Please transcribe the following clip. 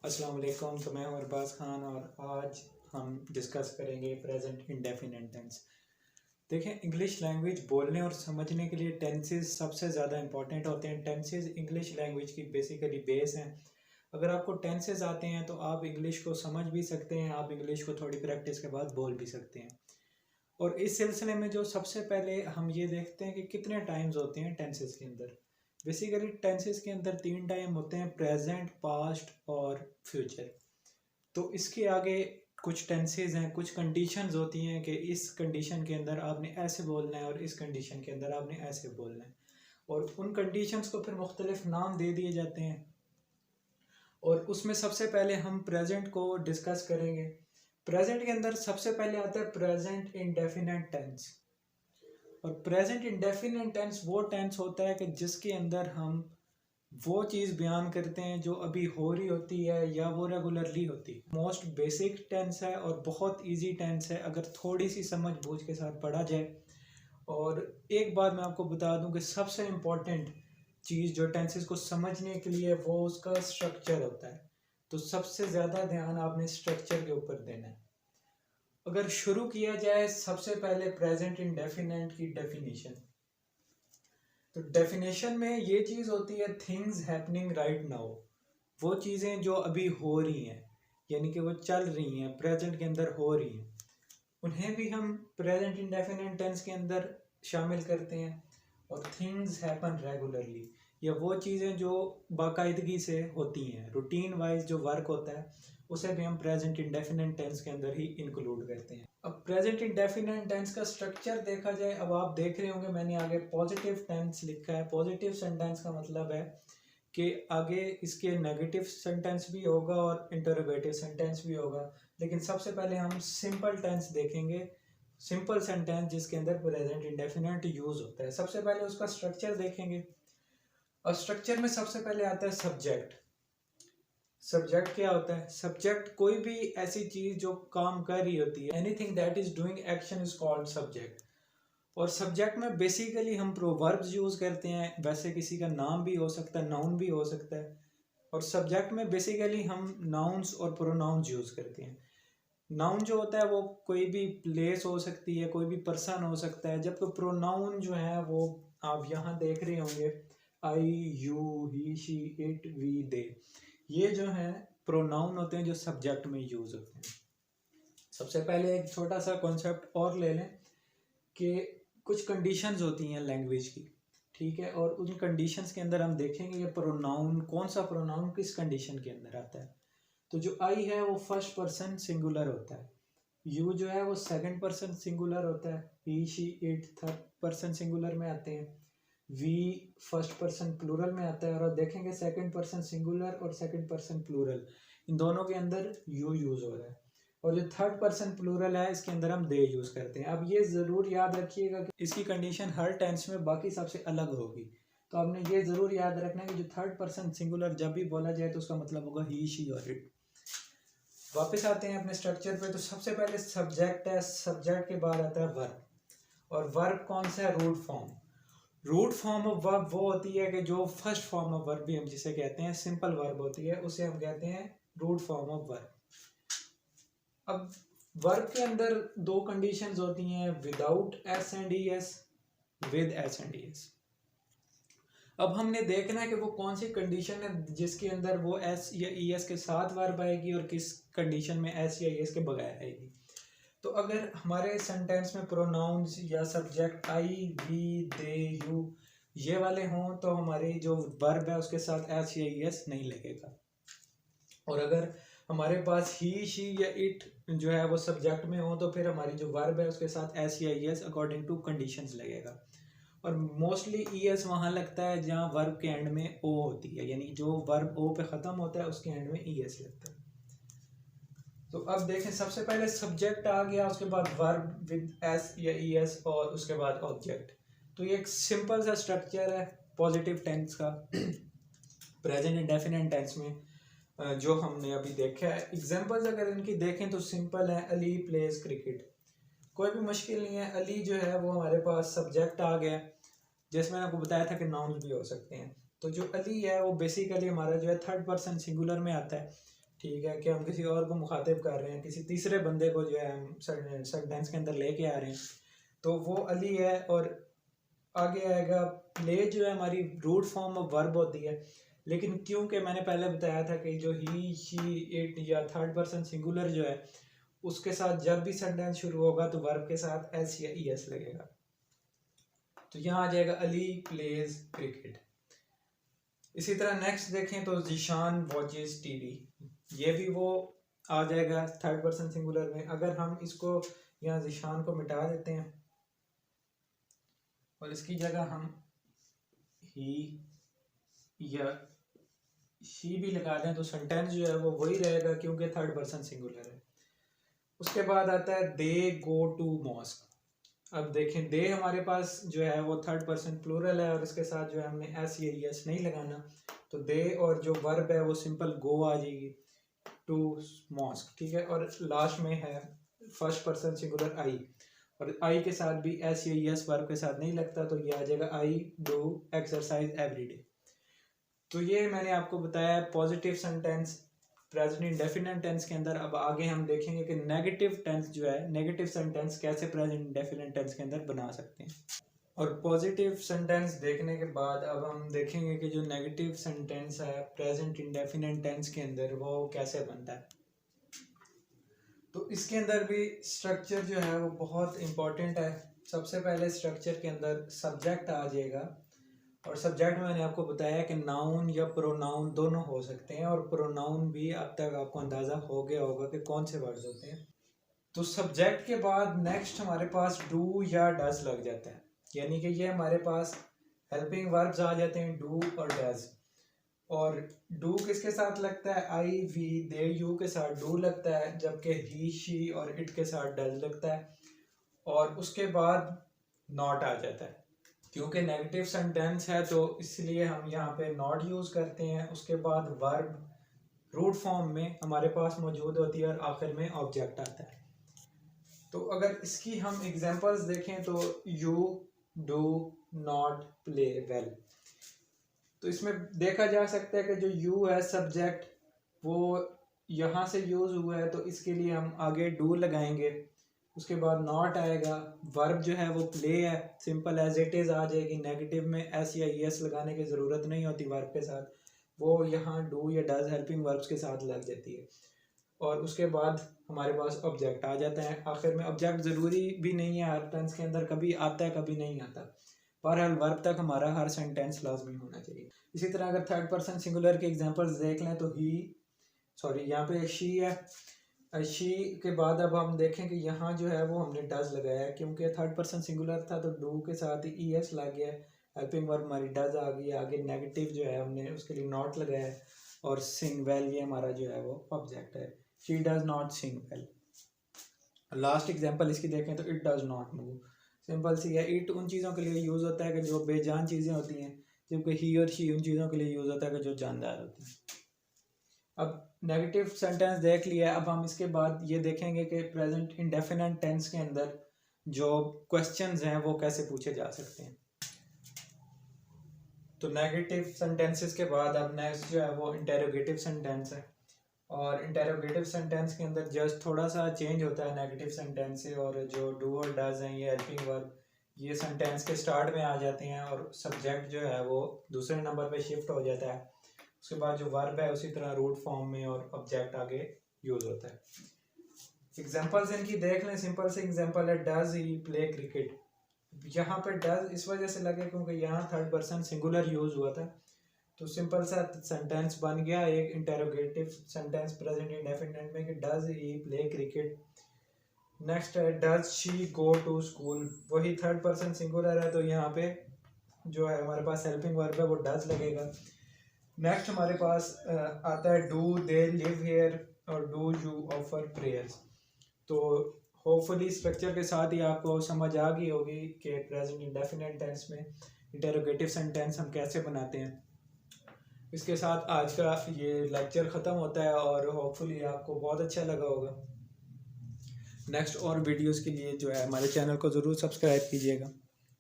अस्सलाम वालेकुम। तो मैं हूं अरबाज़ खान और आज हम डिस्कस करेंगे प्रेजेंट इंडेफिनिट टेंस। देखें, इंग्लिश लैंग्वेज बोलने और समझने के लिए टेंसेस सबसे ज़्यादा इंपॉर्टेंट होते हैं। टेंसेस इंग्लिश लैंग्वेज की बेसिकली बेस हैं। अगर आपको टेंसेस आते हैं तो आप इंग्लिश को समझ भी सकते हैं, आप इंग्लिश को थोड़ी प्रैक्टिस के बाद बोल भी सकते हैं। और इस सिलसिले में जो सबसे पहले हम ये देखते हैं कि कितने टाइम्स होते हैं टेंसेस के अंदर। बेसिकली टेंसेस के अंदर 3 टाइम होते हैं, प्रेजेंट, पास्ट और फ्यूचर। तो इसके आगे कुछ टेंसेस हैं, कुछ कंडीशंस होती हैं कि इस कंडीशन के अंदर आपने ऐसे बोलना है और इस कंडीशन के अंदर आपने ऐसे बोलना है, और उन कंडीशंस को फिर मुख्तलिफ नाम दे दिए जाते हैं। और उसमें सबसे पहले हम प्रेजेंट को डिस्कस करेंगे। प्रेजेंट के अंदर सबसे पहले आता है प्रेजेंट इंडेफिनिट टेंस। और प्रेजेंट इंडेफिनिट टेंस वो टेंस होता है कि जिसके अंदर हम वो चीज़ बयान करते हैं जो अभी हो रही होती है या वो रेगुलरली होती है। मोस्ट बेसिक टेंस है और बहुत इजी टेंस है अगर थोड़ी सी समझ बूझ के साथ पढ़ा जाए। और एक बात मैं आपको बता दूं कि सबसे इम्पोर्टेंट चीज़ जो टेंसेस को समझने के लिए वो उसका स्ट्रक्चर होता है। तो सबसे ज़्यादा ध्यान आपने स्ट्रक्चर के ऊपर देना है। अगर शुरू किया जाए सबसे पहले प्रेजेंट इंडेफिनिट की डेफिनेशन, तो डेफिनेशन में ये चीज़ होती है थिंग्स हैपनिंग राइट नाउ। वो चीज़ें जो अभी हो रही हैं, यानी कि वो चल रही हैं, प्रेजेंट के अंदर हो रही हैं, उन्हें भी हम प्रेजेंट इंडेफिनिट टेंस के अंदर शामिल करते हैं। और थिंग्स हैपन रेगुलरली, या वो चीज़ें जो बाकायदगी से होती हैं, रूटीन वाइज जो वर्क होता है, उसे भी हम प्रेजेंट इंडेफिनिट टेंस के अंदर ही इंक्लूड करते हैं। अब प्रेजेंट इंडेफिनिट टेंस का स्ट्रक्चर देखा जाए, अब आप देख रहे होंगे मैंने आगे पॉजिटिव टेंस लिखा है। पॉजिटिव सेंटेंस का मतलब है कि आगे इसके नेगेटिव सेंटेंस भी होगा और इंटरोगेटिव सेंटेंस भी होगा। लेकिन सबसे पहले हम सिंपल टेंस देखेंगे, सिंपल सेंटेंस जिसके अंदर प्रेजेंट इंडेफिनिट यूज होता है। सबसे पहले उसका स्ट्रक्चर देखेंगे और स्ट्रक्चर में सबसे पहले आता है सब्जेक्ट। सब्जेक्ट क्या होता है? सब्जेक्ट कोई भी ऐसी चीज जो काम कर रही होती है, anything that is doing action is called subject. और सब्जेक्ट में बेसिकली हम प्रोवर्ब्स यूज करते हैं, वैसे किसी का नाम भी हो सकता है, नाउन भी हो सकता है। और सब्जेक्ट में बेसिकली हम नाउन्स और प्रोनाउंस यूज करते हैं। नाउन जो होता है वो कोई भी प्लेस हो सकती है, कोई भी पर्सन हो सकता है, जबकि प्रोनाउन जो है वो आप यहाँ देख रहे होंगे, I, you, he, she, it, we, they, ये जो है प्रोनाउन होते हैं जो सब्जेक्ट में यूज होते हैं। सबसे पहले एक छोटा सा कॉन्सेप्ट और ले लें कि कुछ कंडीशंस होती हैं लैंग्वेज की, ठीक है, और उन कंडीशंस के अंदर हम देखेंगे कि प्रोनाउन कौन सा प्रोनाउन किस कंडीशन के अंदर आता है। तो जो आई है वो फर्स्ट पर्सन सिंगुलर होता है, यू जो है वो सेकंड पर्सन सिंगुलर होता है, he, she, it third person singular में आते हैं, वी फर्स्ट पर्सन प्लूरल में आता है। और देखेंगे सेकंड पर्सन सिंगुलर और सेकंड पर्सन प्लूरल, इन दोनों के अंदर यू यूज हो रहा है। और जो थर्ड पर्सन प्लूरल है इसके अंदर हम दे यूज करते हैं। अब ये ज़रूर याद रखिएगा कि इसकी कंडीशन हर टेंस में बाकी सबसे अलग होगी। तो आपने ये ज़रूर याद रखना है कि जो थर्ड पर्सन सिंगुलर जब भी बोला जाए तो उसका मतलब होगा ही, शी और इट। वापस आते हैं अपने स्ट्रक्चर पे। तो सबसे पहले सब्जेक्ट है, सब्जेक्ट के बाद आता है वर्ब। और वर्ब कौन सा है? Root form. Root form of verb वो होती है कि जो फर्स्ट फॉर्म ऑफ वर्ब भी हम जिसे कहते हैं सिंपल वर्ब होती है, उसे हम कहते हैं रूट फॉर्म ऑफ वर्ब। अब वर्ब के अंदर दो कंडीशंस होती हैं, without S and E S, with S and E S. अब हमने देखना है कि वो कौन सी कंडीशन है जिसके अंदर वो एस या ई एस के साथ वर्ब आएगी और किस कंडीशन में एस या ई एस के बगैर आएगी। तो अगर हमारे सेंटेंस में प्रोनाउंस या subject I, we, they, you ये वाले हों तो हमारी जो वर्ब है उसके साथ एस या ई एस नहीं लगेगा। और अगर हमारे पास ही, शी या इट जो है वो सब्जेक्ट में हो तो फिर हमारी जो वर्ब है उसके साथ एस या E S according to conditions लगेगा। और मोस्टली ई एस वहाँ लगता है जहाँ वर्ब के एंड में ओ होती है, यानी जो वर्ब ओ पे ख़त्म होता है उसके एंड में ई एस लगता है। तो अब देखें, सबसे पहले सब्जेक्ट आ गया, उसके बाद वर्ब विद एस या ई एस और उसके बाद ऑब्जेक्ट। तो ये एक सिंपल सा स्ट्रक्चर है पॉजिटिव टेंस का प्रेजेंट इंडेफिनिट टेंस में जो हमने अभी देखा है। एग्जांपल्स अगर इनकी देखें तो सिंपल है, अली प्लेज क्रिकेट, कोई भी मुश्किल नहीं है। अली जो है वो हमारे पास सब्जेक्ट आ गया, जैसे मैंने आपको बताया था कि नाउन्स भी हो सकते हैं। तो जो अली है वो बेसिकली हमारा जो है थर्ड पर्सन सिंगुलर में आता है। ठीक है, कि हम किसी और को मुखातिब कर रहे हैं, किसी तीसरे बंदे को जो है हम सेंटेंस के अंदर लेके आ रहे हैं, तो वो अली है। और आगे आएगा प्ले, जो है हमारी रूट फॉर्म ऑफ वर्ब होती है, लेकिन क्योंकि मैंने पहले बताया था कि जो ही, शी, इट या थर्ड पर्सन सिंगुलर जो है उसके साथ जब भी सेंटेंस शुरू होगा तो वर्ब के साथ एस या ई एस लगेगा। तो यहाँ आ जाएगा अली प्लेज क्रिकेट। इसी तरह नेक्स्ट देखें तो जीशान वॉचेस टीवी, ये भी वो आ जाएगा थर्ड पर्सन सिंगुलर में। अगर हम इसको यहाँ जीशान को मिटा देते हैं और इसकी जगह हम ही या शी भी लगा दें तो सेंटेंस जो है वो वही रहेगा, क्योंकि थर्ड पर्सन सिंगुलर है। उसके बाद आता है दे गो टू मॉस्क। अब देखें, दे हमारे पास जो है वो थर्ड पर्सन प्लूरल है और इसके साथ जो है हमने एस या एस नहीं लगाना, तो दे और जो वर्ब है वो सिंपल गो आ जाएगी टू मॉस्क, ठीक है। और लास्ट में है फर्स्ट पर्सन सिंगुलर आई, और आई के साथ भी एस या एस वर्ब के साथ नहीं लगता, तो ये आ जाएगा I do exercise every day. तो ये मैंने आपको बताया positive sentence present indefinite tense के अंदर। अब आगे हम देखेंगे कि नेगेटिव टेंस जो है, नेगेटिव सेंटेंस कैसे प्रेजेंट इंडेफिनिट टेंस के अंदर बना सकते हैं। और पॉजिटिव सेंटेंस देखने के बाद अब हम देखेंगे कि जो नेगेटिव सेंटेंस है प्रेजेंट इंडेफिनिट टेंस के अंदर वो कैसे बनता है। तो इसके अंदर भी स्ट्रक्चर जो है वो बहुत इम्पोर्टेंट है। सबसे पहले स्ट्रक्चर के अंदर सब्जेक्ट आ जाएगा, और सब्जेक्ट में मैंने आपको बताया कि नाउन या प्रोनाउन दोनों हो सकते हैं, और प्रोनाउन भी अब तक आपको अंदाज़ा हो गया होगा कि कौन से वर्ड्स होते हैं। तो सब्जेक्ट के बाद नेक्स्ट हमारे पास डू या डज लग जाता है, यानी कि ये हमारे पास हेल्पिंग वर्ब्स आ जाते हैं डू और डज। और डू किसके साथ लगता है, आई वी दे यू के साथ डू लगता है, जबकि ही शी और इट के साथ डज लगता है। और उसके बाद नॉट आ जाता है, क्योंकि नेगेटिव सेंटेंस है तो इसलिए हम यहाँ पे नॉट यूज़ करते हैं। उसके बाद वर्ब रूट फॉर्म में हमारे पास मौजूद होती है और आखिर में ऑब्जेक्ट आता है। तो अगर इसकी हम एग्जांपल्स देखें तो you do not play well, तो इसमें देखा जा सकता है कि जो यू है सब्जेक्ट वो यहाँ से यूज़ हुआ है, तो इसके लिए हम आगे डू लगाएंगे। उसके बाद नॉट आएगा, वर्ब जो है वो प्ले है, सिंपल एज इट इज़ आ जाएगी, नेगेटिव में एस या एस लगाने की ज़रूरत नहीं होती वर्ब के साथ, वो यहाँ डू या डज हेल्पिंग वर्ब्स के साथ लग जाती है। और उसके बाद हमारे पास ऑब्जेक्ट आ जाता है आखिर में। ऑब्जेक्ट ज़रूरी भी नहीं है हर टेंस के अंदर, कभी आता है कभी नहीं आता, बहरहाल वर्ब तक हमारा हर सेंटेंस लाजमी होना चाहिए। इसी तरह अगर थर्ड पर्सन सिंगुलर के एग्जांपल्स देख लें तो यहाँ पे शी है, शी के बाद अब हम देखें कि यहाँ जो है वो हमने डज लगाया है, क्योंकि थर्ड पर्सन सिंगुलर था तो डू के साथ ही ई एस लग गया, हेल्पिंग वर्ब हमारी डज आ गई। आगे नेगेटिव जो है हमने उसके लिए नॉट लगाया है, और सिंग वेल ये हमारा जो है वो ऑब्जेक्ट है, she does not sing well. Last example इसकी देखें तो it does not move, simple सी है। इट उन चीज़ों के लिए यूज़ होता है कि जो बेजान चीज़ें होती हैं, जबकि ही और शी उन चीज़ों के लिए यूज़ होता है कि जो जानदार होती हैं। अब नेगेटिव सेंटेंस देख लिया, अब हम इसके बाद ये देखेंगे कि प्रेजेंट इंडेफिनिट टेंस के अंदर जो क्वेश्चंस हैं वो कैसे पूछे जा सकते हैं। तो नेगेटिव सेंटेंसेस के बाद अब नेक्स्ट जो है वो इंटेरोगेटिव सेंटेंस है, और इंटेरोगेटिव सेंटेंस के अंदर जस्ट थोड़ा सा चेंज होता है नेगेटिव सेंटेंस से, और जो डू और डज हैं ये हेल्पिंग वर्ब ये सेंटेंस के स्टार्ट में आ जाते हैं, और सब्जेक्ट जो है वो दूसरे नंबर पे शिफ्ट हो जाता है। उसके बाद जो वर्ब है उसी तरह रूट फॉर्म में और ऑब्जेक्ट आगे यूज़ होता है। एग्जांपल्स इनकी देख लें, सिंपल से एग्जांपल है डज ही प्ले क्रिकेट। यहाँ पे डज इस वजह से लगे क्योंकि यहाँ थर्ड पर्सन सिंगुलर यूज़ हुआ था, तो सिंपल सा सेंटेंस बन गया एक इंटेरोगेटिव सेंटेंस प्रेजेंट इंडेफिनिट में कि does he play cricket. Next है does she go to school, वही थर्ड पर्सन सिंगुलर है तो यहाँ पे जो है हमारे पास हेल्पिंग वर्ब है वो डज लगेगा। नेक्स्ट हमारे पास आता है डू दे लिव हियर और डू यू ऑफर प्रेयर्स। तो होपफुली स्ट्रक्चर के साथ ही आपको समझ आ गई होगी कि प्रेजेंट इंडेफिनिट टेंस में इंटेरोगेटिव सेंटेंस हम कैसे बनाते हैं। इसके साथ आज का ये लेक्चर ख़त्म होता है और होपफुली आपको बहुत अच्छा लगा होगा। नेक्स्ट और वीडियोस के लिए जो है हमारे चैनल को ज़रूर सब्सक्राइब कीजिएगा।